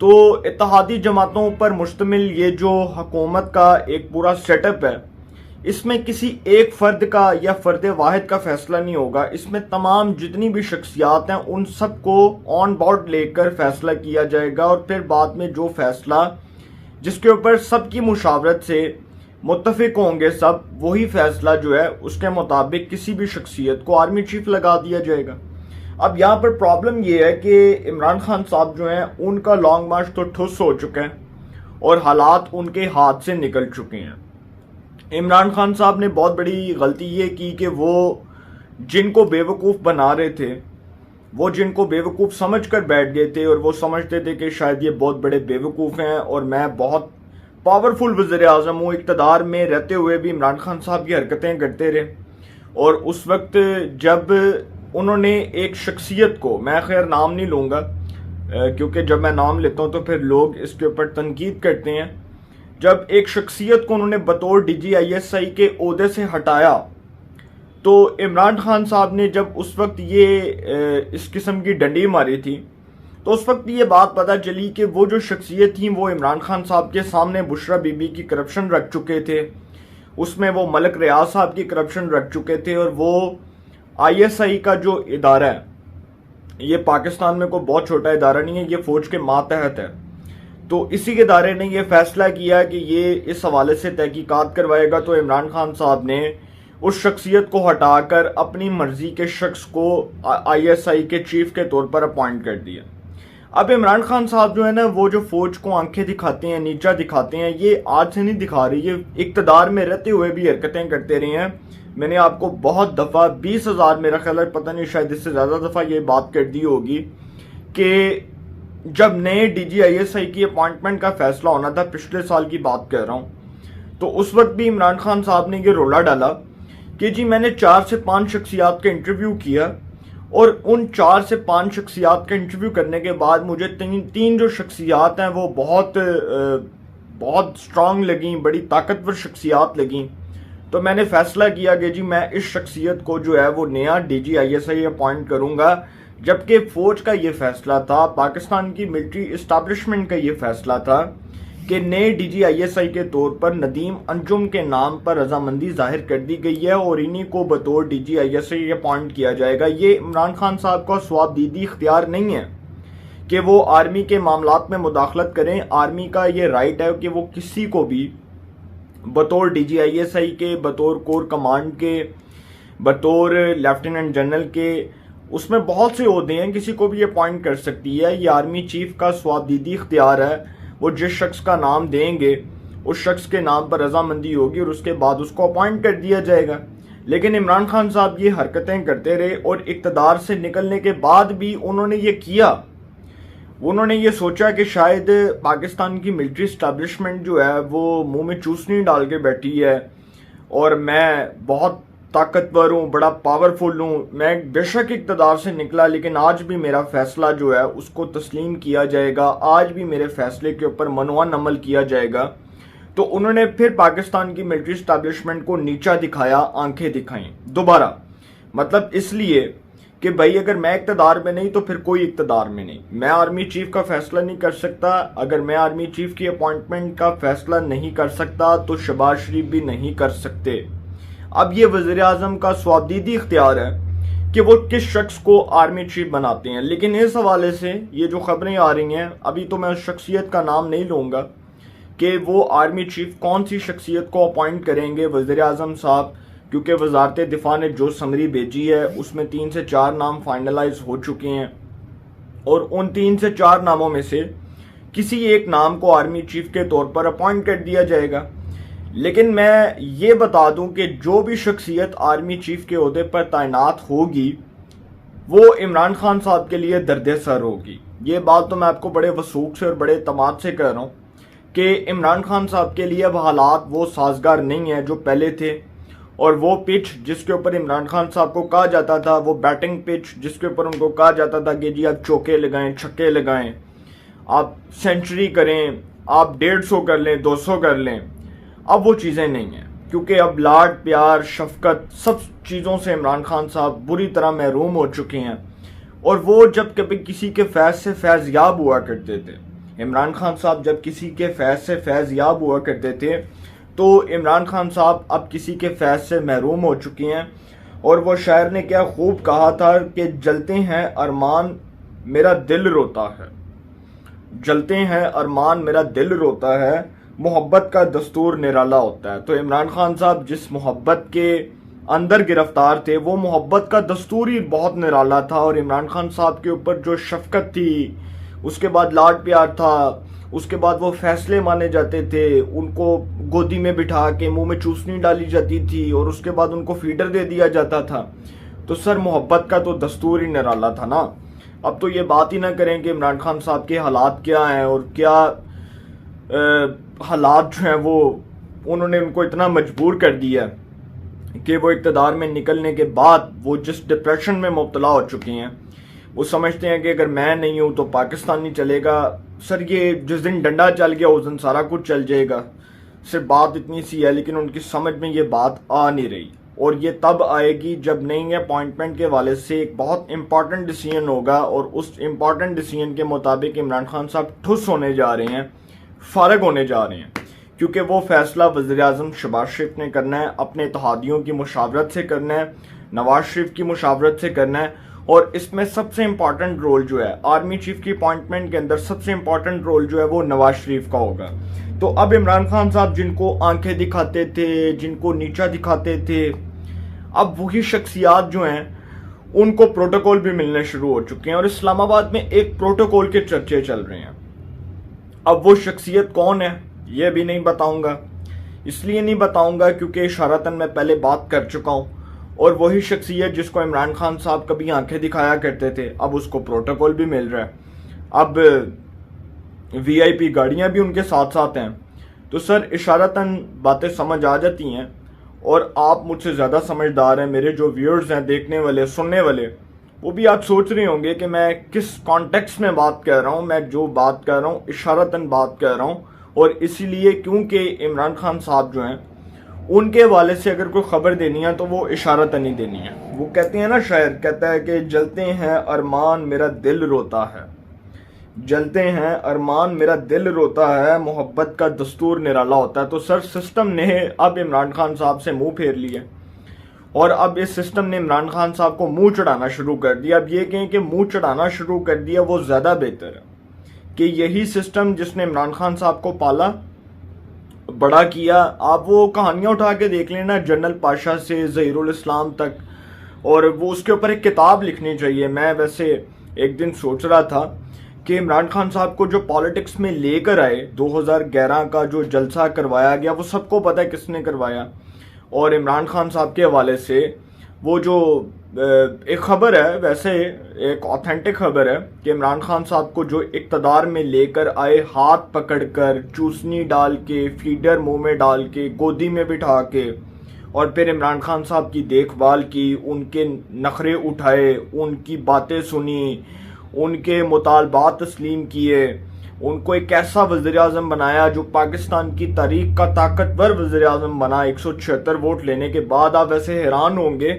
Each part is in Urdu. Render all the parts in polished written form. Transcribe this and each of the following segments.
تو اتحادی جماعتوں پر مشتمل یہ جو حکومت کا ایک پورا سیٹ اپ ہے، اس میں کسی ایک فرد کا یا فرد واحد کا فیصلہ نہیں ہوگا، اس میں تمام جتنی بھی شخصیات ہیں ان سب کو آن بورڈ لے کر فیصلہ کیا جائے گا، اور پھر بعد میں جو فیصلہ جس کے اوپر سب کی مشاورت سے متفق ہوں گے سب، وہی فیصلہ جو ہے اس کے مطابق کسی بھی شخصیت کو آرمی چیف لگا دیا جائے گا۔ اب یہاں پر پرابلم یہ ہے کہ عمران خان صاحب جو ہیں ان کا لانگ مارچ تو ٹھس ہو چکا ہے اور حالات ان کے ہاتھ سے نکل چکے ہیں۔ عمران خان صاحب نے بہت بڑی غلطی یہ کی کہ وہ جن کو بیوقوف بنا رہے تھے، وہ جن کو بیوقوف سمجھ کر بیٹھ گئے تھے، اور وہ سمجھتے تھے کہ شاید یہ بہت بڑے بیوقوف ہیں اور میں بہت پاورفل وزیر اعظم ہوں، اقتدار میں رہتے ہوئے بھی عمران خان صاحب کی حرکتیں کرتے رہے۔ اور اس وقت جب انہوں نے ایک شخصیت کو، میں خیر نام نہیں لوں گا کیونکہ جب میں نام لیتا ہوں تو پھر لوگ اس کے اوپر تنقید کرتے ہیں، جب ایک شخصیت کو انہوں نے بطور ڈی جی آئی ایس آئی کے عہدے سے ہٹایا، تو عمران خان صاحب نے جب اس وقت یہ اس قسم کی ڈنڈی ماری تھی، تو اس وقت یہ بات پتہ چلی کہ وہ جو شخصیت تھی وہ عمران خان صاحب کے سامنے بشرا بی بی کی کرپشن رکھ چکے تھے، اس میں وہ ملک ریاض صاحب کی کرپشن رکھ چکے تھے، اور وہ آئی ایس آئی کا جو ادارہ ہے، یہ پاکستان میں کوئی بہت چھوٹا ادارہ نہیں ہے، یہ فوج کے ماتحت ہے، تو اسی ادارے نے یہ فیصلہ کیا کہ یہ اس حوالے سے تحقیقات کروائے گا، تو عمران خان صاحب نے اس شخصیت کو ہٹا کر اپنی مرضی کے شخص کو آئی ایس آئی کے چیف کے طور پر اپوائنٹ کر دیا۔ اب عمران خان صاحب جو ہے نا، وہ جو فوج کو آنکھیں دکھاتے ہیں، نیچا دکھاتے ہیں، یہ آج سے نہیں دکھا رہی، یہ اقتدار میں رہتے ہوئے بھی حرکتیں کرتے رہے ہیں۔ میں نے آپ کو بہت دفعہ 20,000 میرا خیال ہے، پتہ نہیں شاید اس سے زیادہ دفعہ یہ بات کر دی ہوگی کہ جب نئے ڈی جی آئی ایس آئی کی اپوائنٹمنٹ کا فیصلہ ہونا تھا، پچھلے سال کی بات کر رہا ہوں، تو اس وقت بھی عمران خان صاحب نے یہ رولا ڈالا کہ جی میں نے 4 سے 5 شخصیات کا انٹرویو کیا، اور ان 4 سے 5 شخصیات کا انٹرویو کرنے کے بعد مجھے تین جو شخصیات ہیں وہ بہت سٹرانگ لگیں، بڑی طاقتور شخصیات لگیں، تو میں نے فیصلہ کیا کہ جی میں اس شخصیت کو جو ہے وہ نیا D G I S I appoint کروں گا، جبکہ فوج کا یہ فیصلہ تھا، پاکستان کی ملٹری اسٹیبلشمنٹ کا یہ فیصلہ تھا کہ نئے ڈی جی آئی ایس آئی کے طور پر ندیم انجم کے نام پر رضامندی ظاہر کر دی گئی ہے، اور انہی کو بطور D G I S I appoint کیا جائے گا۔ یہ عمران خان صاحب کا ثوابدیدی اختیار نہیں ہے کہ وہ آرمی کے معاملات میں مداخلت کریں، آرمی کا یہ رائٹ ہے کہ وہ کسی کو بھی بطور ڈی جی آئی ایس آئی کے، بطور کور کمانڈ کے، بطور لیفٹیننٹ جنرل کے، اس میں بہت سے عہدے ہیں، کسی کو بھی اپوائنٹ کر سکتی ہے۔ یہ آرمی چیف کا ثوابدیدی اختیار ہے، وہ جس شخص کا نام دیں گے اس شخص کے نام پر رضامندی ہوگی اور اس کے بعد اس کو اپوائنٹ کر دیا جائے گا۔ لیکن عمران خان صاحب یہ حرکتیں کرتے رہے، اور اقتدار سے نکلنے کے بعد بھی انہوں نے یہ کیا، انہوں نے یہ سوچا کہ شاید پاکستان کی ملٹری اسٹیبلشمنٹ جو ہے وہ منہ میں چوسنی ڈال کے بیٹھی ہے، اور میں بہت طاقتور ہوں، بڑا پاورفل ہوں، میں بے شک اقتدار سے نکلا لیکن آج بھی میرا فیصلہ جو ہے اس کو تسلیم کیا جائے گا، آج بھی میرے فیصلے کے اوپر منوان عمل کیا جائے گا۔ تو انہوں نے پھر پاکستان کی ملٹری اسٹیبلشمنٹ کو نیچا دکھایا، آنکھیں دکھائیں دوبارہ، مطلب اس لیے کہ بھائی اگر میں اقتدار میں نہیں تو پھر کوئی اقتدار میں نہیں، میں آرمی چیف کا فیصلہ نہیں کر سکتا، اگر میں آرمی چیف کی اپوائنٹمنٹ کا فیصلہ نہیں کر سکتا تو شہباز شریف بھی نہیں کر سکتے۔ اب یہ وزیر اعظم کا ثوابدیدی اختیار ہے کہ وہ کس شخص کو آرمی چیف بناتے ہیں۔ لیکن اس حوالے سے یہ جو خبریں آ رہی ہیں، ابھی تو میں اس شخصیت کا نام نہیں لوں گا کہ وہ آرمی چیف کون سی شخصیت کو اپوائنٹ کریں گے وزیر اعظم صاحب، کیونکہ وزارت دفاع نے جو سمری بھیجی ہے اس میں 3 سے 4 نام فائنلائز ہو چکے ہیں، اور ان 3 سے 4 ناموں میں سے کسی ایک نام کو آرمی چیف کے طور پر اپوائنٹ کر دیا جائے گا۔ لیکن میں یہ بتا دوں کہ جو بھی شخصیت آرمی چیف کے عہدے پر تعینات ہوگی وہ عمران خان صاحب کے لیے درد سر ہوگی۔ یہ بات تو میں آپ کو بڑے وثوق سے اور بڑے اعتماد سے کہہ رہا ہوں کہ عمران خان صاحب کے لیے اب حالات وہ سازگار نہیں ہیں جو پہلے تھے، اور وہ پچ جس کے اوپر عمران خان صاحب کو کہا جاتا تھا، وہ بیٹنگ پچ جس کے اوپر ان کو کہا جاتا تھا کہ جی آپ چوکے لگائیں، چھکے لگائیں، آپ سینچری کریں، آپ 150 کر لیں، 200 کر لیں، اب وہ چیزیں نہیں ہیں، کیونکہ اب لاڈ پیار شفقت سب چیزوں سے عمران خان صاحب بری طرح محروم ہو چکے ہیں، اور وہ جب کبھی کسی کے فیض سے فیض یاب ہوا کرتے تھے، عمران خان صاحب جب کسی کے فیض سے فیض یاب ہوا کرتے تھے تو عمران خان صاحب اب کسی کے فیض سے محروم ہو چکے ہیں. اور وہ شاعر نے کیا خوب کہا تھا کہ جلتے ہیں ارمان میرا دل روتا ہے، جلتے ہیں ارمان میرا دل روتا ہے، محبت کا دستور نرالا ہوتا ہے. تو عمران خان صاحب جس محبت کے اندر گرفتار تھے وہ محبت کا دستور ہی بہت نرالا تھا. اور عمران خان صاحب کے اوپر جو شفقت تھی، اس کے بعد لاڈ پیار تھا، اس کے بعد وہ فیصلے مانے جاتے تھے، ان کو گودی میں بٹھا کے منہ میں چوسنی ڈالی جاتی تھی اور اس کے بعد ان کو فیڈر دے دیا جاتا تھا. تو سر محبت کا تو دستور ہی نرالا تھا نا. اب تو یہ بات ہی نہ کریں کہ عمران خان صاحب کے حالات کیا ہیں اور کیا حالات جو ہیں وہ انہوں نے ان کو اتنا مجبور کر دیا کہ وہ اقتدار میں نکلنے کے بعد وہ جس ڈپریشن میں مبتلا ہو چکے ہیں، وہ سمجھتے ہیں کہ اگر میں نہیں ہوں تو پاکستان نہیں چلے گا. سر یہ جس دن ڈنڈا چل گیا اس دن سارا کچھ چل جائے گا. صرف بات اتنی سی ہے، لیکن ان کی سمجھ میں یہ بات آ نہیں رہی. اور یہ تب آئے گی جب نئی اپوائنٹمنٹ کے والے سے ایک بہت امپورٹنٹ ڈیسیژن ہوگا، اور اس امپورٹنٹ ڈیسیژن کے مطابق عمران خان صاحب ٹھس ہونے جا رہے ہیں، فارغ ہونے جا رہے ہیں. کیونکہ وہ فیصلہ وزیر اعظم شہباز شریف نے کرنا ہے، اپنے اتحادیوں کی مشاورت سے کرنا ہے، نواز شریف کی مشاورت سے کرنا ہے. اور اس میں سب سے امپورٹنٹ رول جو ہے آرمی چیف کی اپوائنٹمنٹ کے اندر، سب سے امپورٹنٹ رول جو ہے وہ نواز شریف کا ہوگا. تو اب عمران خان صاحب جن کو آنکھیں دکھاتے تھے، جن کو نیچا دکھاتے تھے، اب وہی شخصیات جو ہیں ان کو پروٹوکول بھی ملنے شروع ہو چکے ہیں. اور اسلام آباد میں ایک پروٹوکول کے چرچے چل رہے ہیں. اب وہ شخصیت کون ہے یہ بھی نہیں بتاؤں گا. اس لیے نہیں بتاؤں گا کیونکہ اشارتاً میں پہلے بات کر چکا ہوں. اور وہی شخصیت جس کو عمران خان صاحب کبھی آنکھیں دکھایا کرتے تھے، اب اس کو پروٹوکول بھی مل رہا ہے. اب وی آئی پی گاڑیاں بھی ان کے ساتھ ساتھ ہیں. تو سر اشارتاً باتیں سمجھ آ جاتی ہیں. اور آپ مجھ سے زیادہ سمجھدار ہیں، میرے جو ویورز ہیں، دیکھنے والے، سننے والے، وہ بھی آپ سوچ رہے ہوں گے کہ میں کس کانٹیکسٹ میں بات کر رہا ہوں. میں جو بات کر رہا ہوں اشارتاً بات کر رہا ہوں. اور اسی لیے کیونکہ عمران خان صاحب جو ہیں ان کے والد سے اگر کوئی خبر دینی ہے تو وہ اشارتاً ہی دینی ہے. وہ کہتے ہیں نا، شاعر کہتا ہے کہ جلتے ہیں ارمان میرا دل روتا ہے، جلتے ہیں ارمان میرا دل روتا ہے، محبت کا دستور نرالا ہوتا ہے. تو سر سسٹم نے اب عمران خان صاحب سے منہ پھیر لیا، اور اب اس سسٹم نے عمران خان صاحب کو منہ چڑھانا شروع کر دیا. اب یہ کہیں کہ منہ چڑھانا شروع کر دیا وہ زیادہ بہتر ہے کہ یہی سسٹم جس نے عمران خان صاحب کو پالا، بڑا کیا. آپ وہ کہانیاں اٹھا کے دیکھ لینا، جنرل پاشا سے ظہیر الاسلام تک، اور وہ اس کے اوپر ایک کتاب لکھنی چاہیے. میں ویسے ایک دن سوچ رہا تھا کہ عمران خان صاحب کو جو پالیٹکس میں لے کر آئے، 2011 کا جو جلسہ کروایا گیا وہ سب کو پتہ ہے کس نے کروایا. اور عمران خان صاحب کے حوالے سے وہ جو ایک خبر ہے، ویسے ایک آتھینٹک خبر ہے کہ عمران خان صاحب کو جو اقتدار میں لے کر آئے، ہاتھ پکڑ کر، چوسنی ڈال کے، فیڈر منہ میں ڈال کے، گودی میں بٹھا کے، اور پھر عمران خان صاحب کی دیکھ بھال کی، ان کے نخرے اٹھائے، ان کی باتیں سنی، ان کے مطالبات تسلیم کیے، ان کو ایک ایسا وزیر اعظم بنایا جو پاکستان کی تاریخ کا طاقتور وزیر اعظم بنا 176 ووٹ لینے کے بعد. آپ ویسے حیران ہوں گے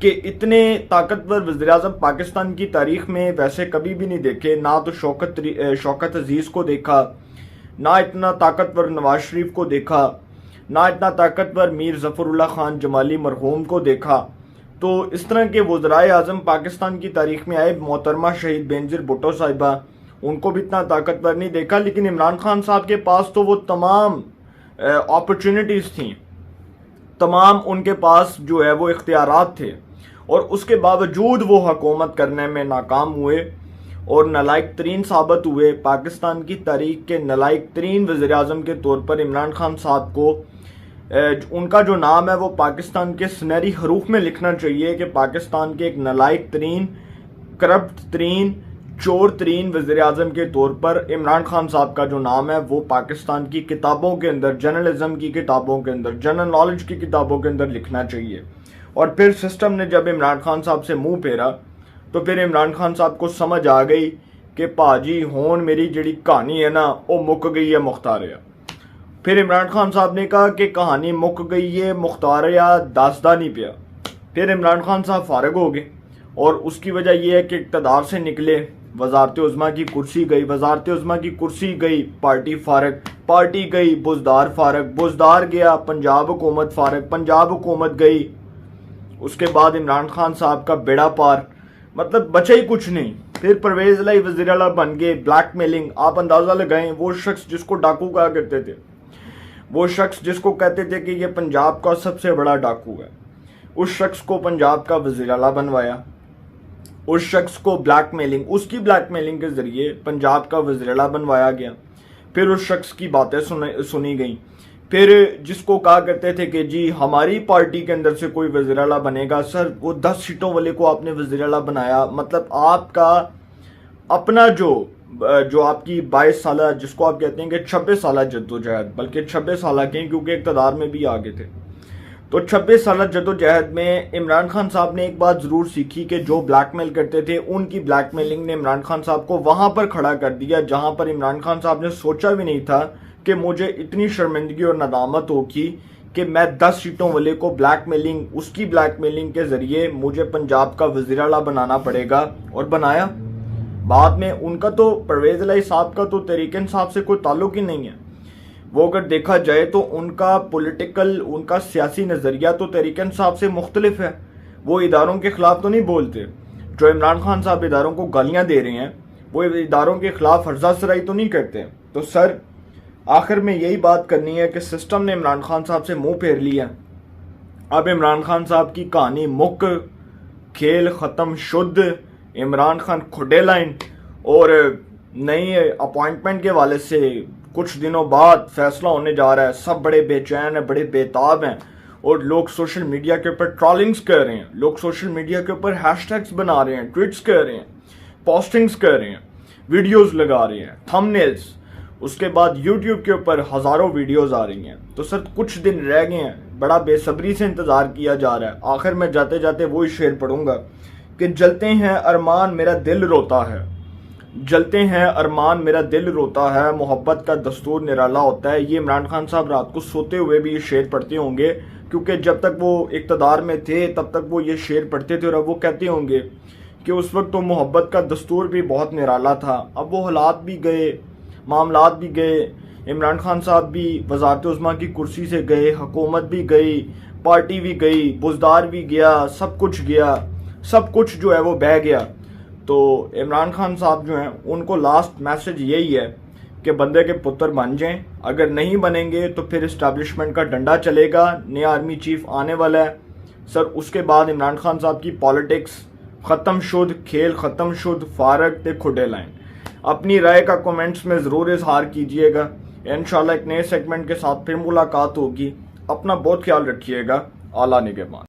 کہ اتنے طاقتور وزیر اعظم پاکستان کی تاریخ میں ویسے کبھی بھی نہیں دیکھے. نہ تو شوکت عزیز کو دیکھا، نہ اتنا طاقتور نواز شریف کو دیکھا، نہ اتنا طاقتور میر ظفر اللہ خان جمالی مرحوم کو دیکھا. تو اس طرح کے وزرائے اعظم پاکستان کی تاریخ میں آئے. محترمہ شہید بینظیر بھٹو صاحبہ، ان کو بھی اتنا طاقتور نہیں دیکھا. لیکن عمران خان صاحب کے پاس تو وہ تمام اپرچونٹیز تھیں، تمام ان کے پاس جو ہے وہ اختیارات تھے، اور اس کے باوجود وہ حکومت کرنے میں ناکام ہوئے اور نالائق ترین ثابت ہوئے. پاکستان کی تاریخ کے نالائق ترین وزیر اعظم کے طور پر عمران خان صاحب کو ان کا جو نام ہے وہ پاکستان کے سنہری حروف میں لکھنا چاہیے کہ پاکستان کے ایک نالائق ترین، کرپٹ ترین، چور ترین وزیر اعظم کے طور پر عمران خان صاحب کا جو نام ہے وہ پاکستان کی کتابوں کے اندر، جرنلزم کی کتابوں کے اندر، جنرل نالج کی کتابوں کے اندر لکھنا چاہیے. اور پھر سسٹم نے جب عمران خان صاحب سے منہ پھیرا تو پھر عمران خان صاحب کو سمجھ آ گئی کہ پاجی ہون میری جڑی کہانی ہے نا وہ مک گئی ہے مختاریہ. پھر عمران خان صاحب نے کہا کہ کہانی مک گئی ہے مختاریہ داسدہ نہیں پیا. پھر عمران خان صاحب فارغ ہو گئے، اور اس کی وجہ یہ ہے کہ اقتدار سے نکلے وزارت عظمیٰ کی کرسی گئی، وزارت عظمیٰ کی کرسی گئی پارٹی فارغ، پارٹی گئی بزدار فارغ، بزدار گیا پنجاب حکومت فارغ، پنجاب حکومت گئی، اس کے بعد عمران خان صاحب کا بیڑا پار، مطلب بچا ہی کچھ نہیں۔ پھر پرویز الہی وزیر اعلیٰ بن گئے، بلیک میلنگ، آپ اندازہ لگائیں وہ شخص جس کو ڈاکو کہا کرتے تھے، وہ شخص جس کو کہتے تھے کہ یہ پنجاب کا سب سے بڑا ڈاکو ہے، اس شخص کو پنجاب کا وزیر اعلیٰ بنوایا، اس شخص کو بلیک میلنگ، اس کی بلیک میلنگ کے ذریعے پنجاب کا وزیر اعلیٰ بنوایا گیا۔ پھر اس شخص کی باتیں سنی گئیں، پھر جس کو کہا کرتے تھے کہ جی ہماری پارٹی کے اندر سے کوئی وزیر اعلیٰ بنے گا، سر وہ 10 سیٹوں والے کو آپ نے وزیر اعلیٰ بنایا، مطلب آپ کا اپنا جو آپ کی 22 سالہ، جس کو آپ کہتے ہیں کہ 26 سالہ جدوجہد، بلکہ 26 سالہ کہیں کیونکہ اقتدار میں بھی آگے تھے، تو 26 سالہ جدوجہد میں عمران خان صاحب نے ایک بات ضرور سیکھی کہ جو بلیک میل کرتے تھے ان کی بلیک میلنگ نے عمران خان صاحب کو وہاں پر کھڑا کر دیا جہاں پر عمران خان صاحب نے سوچا بھی نہیں تھا کہ مجھے اتنی شرمندگی اور ندامت ہوگی کہ میں 10 سیٹوں والے کو بلیک میلنگ، اس کی بلیک میلنگ کے ذریعے مجھے پنجاب کا وزیر اعلیٰ بنانا پڑے گا، اور بنایا۔ بعد میں ان کا تو پرویز الہی صاحب کا تو تحریک انصاف سے کوئی تعلق ہی نہیں ہے، وہ اگر دیکھا جائے تو ان کا پولیٹیکل، ان کا سیاسی نظریہ تو تحریک انصاف سے مختلف ہے، وہ اداروں کے خلاف تو نہیں بولتے، جو عمران خان صاحب اداروں کو گالیاں دے رہے ہیں وہ اداروں کے خلاف ہرزہ سرائی تو نہیں کرتے۔ تو سر آخر میں یہی بات کرنی ہے کہ سسٹم نے عمران خان صاحب سے منہ پھیر لیا، اب عمران خان صاحب کی کہانی مک، کھیل ختم شد، عمران خان کھڈے لائن، اور نئی اپوائنٹمنٹ کے والے سے کچھ دنوں بعد فیصلہ ہونے جا رہا ہے، سب بڑے بے چین ہیں، بڑے بےتاب ہیں، اور لوگ سوشل میڈیا کے اوپر ٹرالنگز کر رہے ہیں، لوگ سوشل میڈیا کے اوپر ہیش ٹیگز بنا رہے ہیں، ٹویٹس کر رہے ہیں، پوسٹنگز کر رہے ہیں، ویڈیوز لگا رہے ہیں، تھم نیلز، اس کے بعد یوٹیوب کے اوپر ہزاروں ویڈیوز آ رہی ہیں۔ تو سر کچھ دن رہ گئے ہیں، بڑا بے صبری سے انتظار کیا جا رہا ہے۔ آخر میں جاتے جاتے وہی شعر پڑھوں گا کہ جلتے ہیں ارمان میرا دل روتا ہے، جلتے ہیں ارمان میرا دل روتا ہے، محبت کا دستور نرالا ہوتا ہے۔ یہ عمران خان صاحب رات کو سوتے ہوئے بھی یہ شعر پڑھتے ہوں گے، کیونکہ جب تک وہ اقتدار میں تھے تب تک وہ یہ شعر پڑھتے تھے، اور اب وہ کہتے ہوں گے کہ اس وقت تو محبت کا دستور بھی بہت نرالا تھا۔ اب وہ حالات بھی گئے، معاملات بھی گئے، عمران خان صاحب بھی وزارت عظمیٰ کی کرسی سے گئے، حکومت بھی گئی، پارٹی بھی گئی، بزدار بھی گیا، سب کچھ گیا، سب کچھ جو ہے وہ بہہ گیا۔ تو عمران خان صاحب جو ہیں ان کو لاسٹ میسج یہی ہے کہ بندے کے پتر بن جائیں، اگر نہیں بنیں گے تو پھر اسٹیبلشمنٹ کا ڈنڈا چلے گا، نیا آرمی چیف آنے والا ہے۔ سر اس کے بعد عمران خان صاحب کی پالیٹکس ختم شد، کھیل ختم شد، فارغ تے کھڈے لائن۔ اپنی رائے کا کومنٹس میں ضرور اظہار کیجئے گا، انشاءاللہ ایک نئے سیگمنٹ کے ساتھ پھر ملاقات ہوگی۔ اپنا بہت خیال رکھیے گا، اعلیٰ نگہبان۔